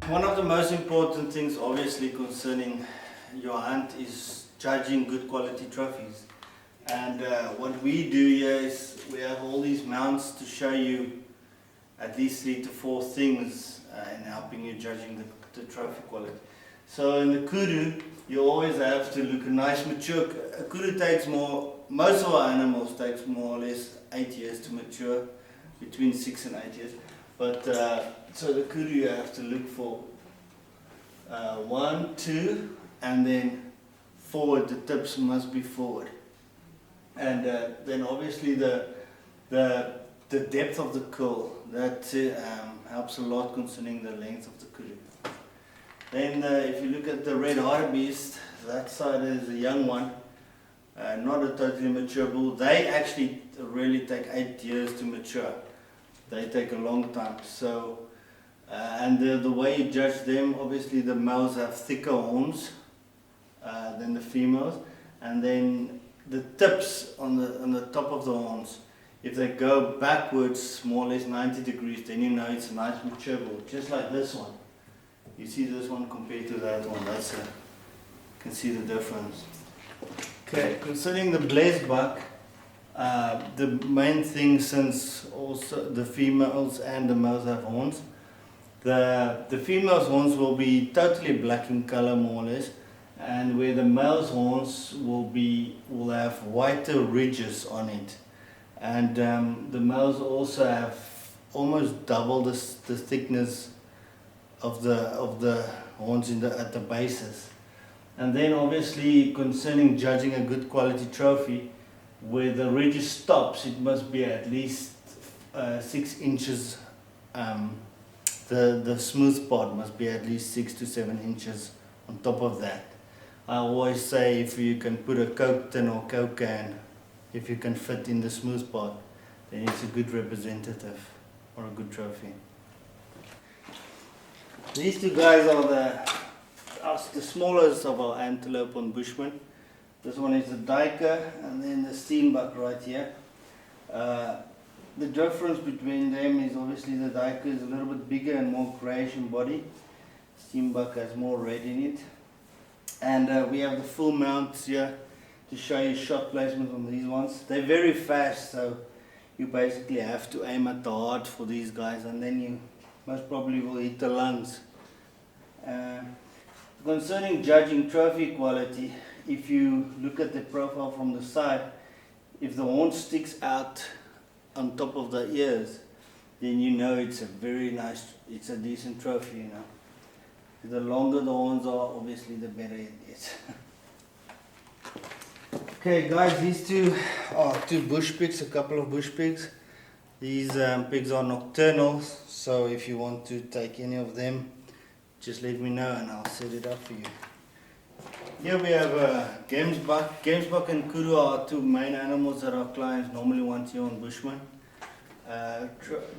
One of the most important things obviously concerning your hunt is judging good quality trophies. And what we do here is we have all these mounts to show you at least 3 to 4 things in helping you judging the trophy quality. So in the kudu, you always have to look a nice mature. A kudu takes most of our animals takes more or less 8 years to mature, between 6 and 8 years. But so the kudu you have to look for 1, 2, and then forward. The tips must be forward, and then obviously the depth of the curl that helps a lot concerning the length of the kudu. Then if you look at the red hartebeest, that side is a young one, not a totally mature bull. They actually really take 8 years to mature. They take a long time. So, and the way you judge them, obviously the males have thicker horns than the females, and then the tips on the top of the horns, if they go backwards more or less 90 degrees, then you know it's a nice mature bull, just like this one. You see this one compared to that one, you can see the difference. Okay, concerning the blessed buck, the main thing, since also the females and the males have horns, the female's horns will be totally black in color more or less, and where the male's horns will have whiter ridges on it, and the males also have almost double the thickness of the horns at the bases. And then obviously concerning judging a good quality trophy, where the ridge stops, it must be at least 6 inches. The smooth part must be at least 6 to 7 inches on top of that. I always say if you can put a Coke tin or Coke can, if you can fit in the smooth part, then it's a good representative or a good trophy. These two guys are the smallest of our antelope on Bushman. This one is the Duiker, and then the Steenbok right here. The difference between them is obviously the Duiker is a little bit bigger and more greyish in body. Steenbok has more red in it. And we have the full mounts here to show you shot placement on these ones. They're very fast, so you basically have to aim at the heart for these guys, and then you most probably will hit the lungs. Concerning judging trophy quality, if you look at the profile from the side, if the horn sticks out on top of the ears, then you know it's it's a decent trophy, you know. The longer the horns are, obviously the better it is. Okay guys, these two are 2 bush pigs, a couple of bush pigs. These pigs are nocturnal, so if you want to take any of them, just let me know and I'll set it up for you. Here we have Gemsbok. Gemsbok and kudu are 2 main animals that our clients normally want here on Bushman.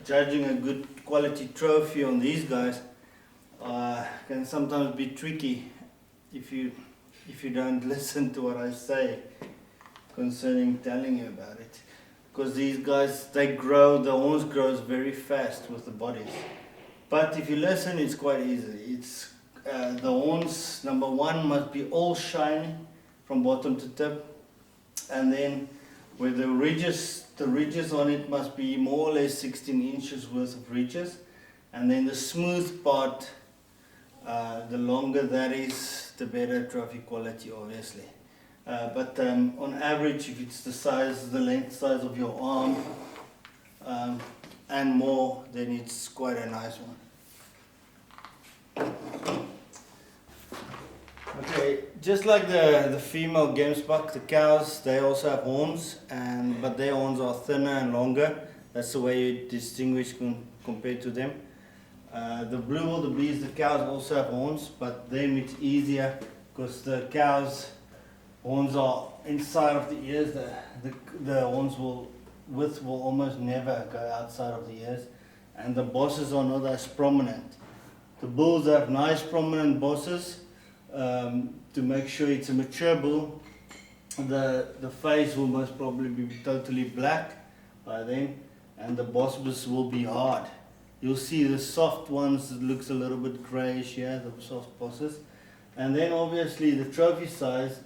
Judging a good quality trophy on these guys can sometimes be tricky if you don't listen to what I say concerning telling you about it. Because these guys, the horns grows very fast with the bodies. But if you listen, it's quite easy. It's the horns, number 1, must be all shiny from bottom to tip, and then with the ridges on it must be more or less 16 inches worth of ridges, and then the smooth part, the longer that is, the better trophy quality, obviously. But on average, if it's the length size of your arm and more, then it's quite a nice one. Okay, just like the female Gemsbok, the cows, they also have horns, but their horns are thinner and longer. That's the way you distinguish compared to them. The blue wildebeest, the cows also have horns, but them it's easier because the cows' horns are inside of the ears. The horns width will almost never go outside of the ears, and the bosses are not as prominent. The bulls have nice prominent bosses to make sure it's a mature bull. The face will most probably be totally black by then, and the bosses will be hard. you'll see the soft ones, it looks a little bit grayish here, the soft bosses. And then obviously the trophy size,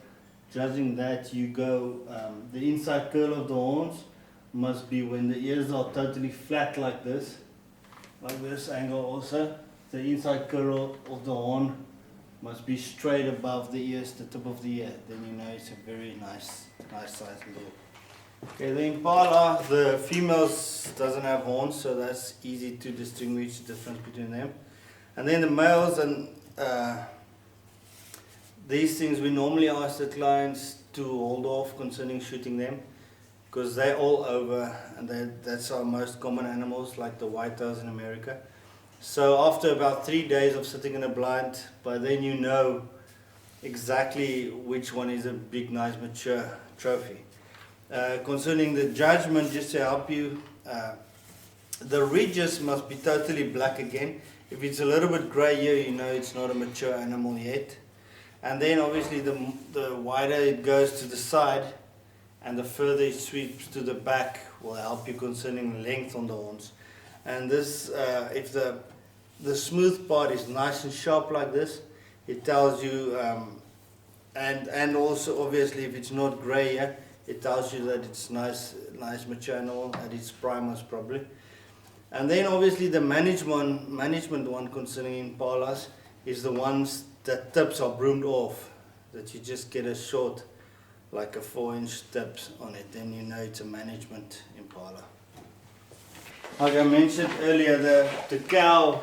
judging that, you go, the inside curl of the horns must be when the ears are totally flat like this angle also. The inside curl of the horn must be straight above the ears, the tip of the ear. Then you know it's a very nice size bull. Okay, the Impala, the females doesn't have horns, so that's easy to distinguish the difference between them. And then the males, and these things we normally ask the clients to hold off concerning shooting them, because they're all over, and that's our most common animals, like the whitetails in America. So after about 3 days of sitting in a blind, by then you know exactly which one is a big, nice, mature trophy. Concerning the judgment, just to help you, the ridges must be totally black again. If it's a little bit grey here, you know it's not a mature animal yet. And then obviously the wider it goes to the side and the further it sweeps to the back will help you concerning length on the horns. And this, if the smooth part is nice and sharp like this, it tells you, and also obviously if it's not grey here, it tells you that it's nice mature animal at its prime most probably. And then obviously the management one concerning Impalas is the ones that tips are broomed off, that you just get a short, like a 4-inch tips on it, then you know it's a management Impala. Like I mentioned earlier, the cow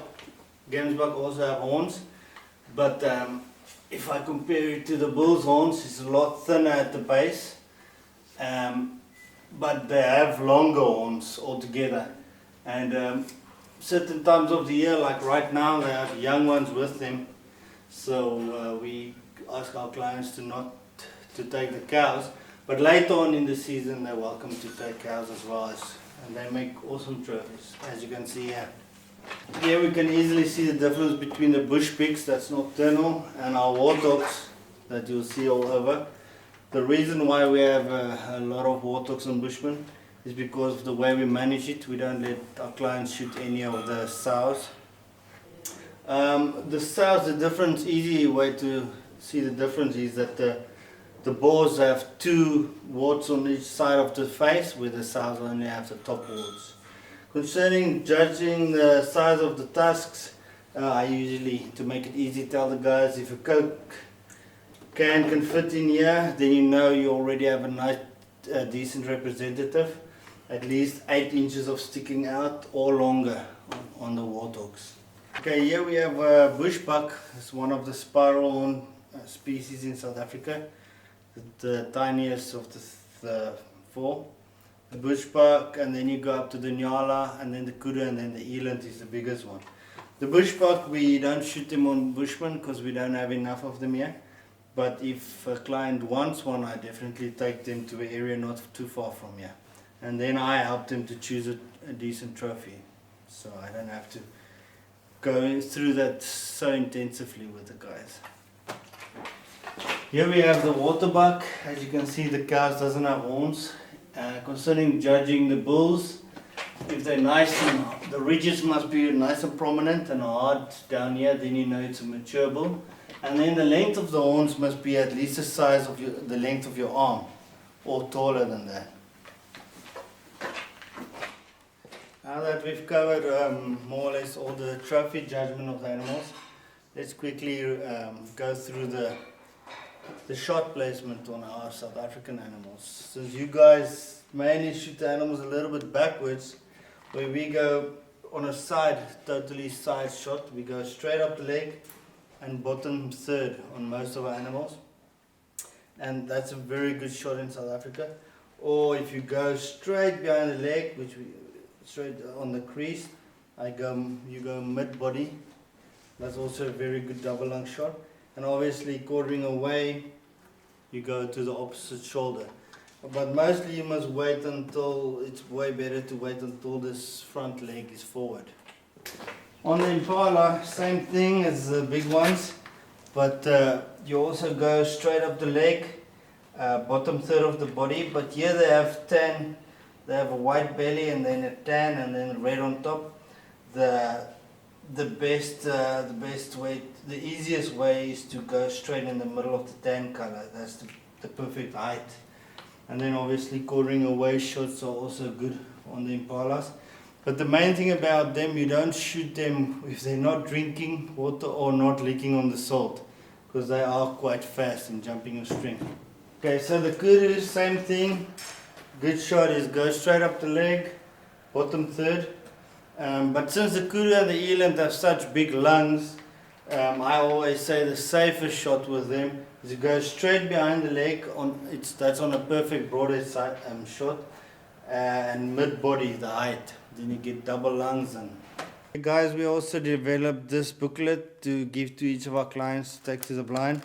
Gemsbok also have horns, but if I compare it to the bull's horns, it's a lot thinner at the base. But they have longer horns altogether, and certain times of the year, like right now, they have young ones with them, so we ask our clients to take the cows, but later on in the season they're welcome to take cows as well, and they make awesome trophies, as you can see here. Here we can easily see the difference between the bush pigs, that's nocturnal, and our warthogs that you'll see all over. The reason why we have a lot of warthogs and bushmen is because of the way we manage it. We don't let our clients shoot any of the sows. The sows, the difference, easy way to see the difference is that the boars have 2 warts on each side of the face, where the sows only have the top warts. Concerning judging the size of the tusks, I usually, to make it easy, tell the guys, if a Coke can fit in here, then you know you already have a nice, decent representative. At least 8 inches of sticking out or longer on the warthogs. Okay, here we have bushbuck. It's one of the spiral horn species in South Africa, the tiniest of the 4. The bushbuck, and then you go up to the Nyala, and then the Kudu, and then the Eland is the biggest one. The bushbuck, we don't shoot them on bushmen because we don't have enough of them here. But if a client wants one, I definitely take them to an area not too far from here. And then I help them to choose a decent trophy. So I don't have to go through that so intensively with the guys. Here we have the waterbuck. As you can see, the cows doesn't have horns. Concerning judging the bulls, if they're nice and the ridges must be nice and prominent and hard down here, then you know it's a mature bull. And then the length of the horns must be at least the size of the length of your arm, or taller than that. Now that we've covered more or less all the trophy judgment of the animals, let's quickly go through the shot placement on our South African animals. Since you guys mainly shoot the animals a little bit backwards, where we go on a totally side shot, we go straight up the leg and bottom third on most of our animals, and that's a very good shot in South Africa. Or if you go straight behind the leg, which we straight on the crease, you go mid body, that's also a very good double lung shot. And obviously quartering away, you go to the opposite shoulder. But mostly you must wait until, it's way better to wait until this front leg is forward. On the Impala, same thing as the big ones, but you also go straight up the leg, bottom third of the body, but here they have tan, they have a white belly and then a tan and then red on top. the best way, the easiest way is to go straight in the middle of the tan color. That's the perfect height. And then obviously quartering away shots are also good on the Impalas. But the main thing about them, you don't shoot them if they're not drinking water or not licking on the salt, because they are quite fast in jumping a string. Okay, so the kudu, same thing. Good shot is go straight up the leg, bottom third. But since the kudu and the eland have such big lungs, I always say the safest shot with them is to go straight behind the leg. That's on a perfect broadhead side shot, and mid body the height. Then you get double lungs. And hey guys, we also developed this booklet to give to each of our clients to take to the blind.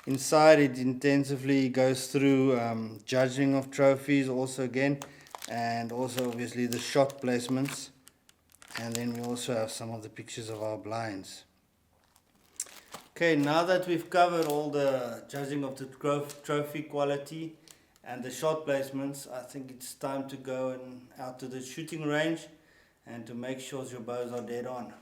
Inside it intensively goes through judging of trophies also again, and also obviously the shot placements. And then we also have some of the pictures of our blinds. Okay, now that we've covered all the judging of the trophy quality and the shot placements, I think it's time to go out to the shooting range and to make sure your bows are dead on.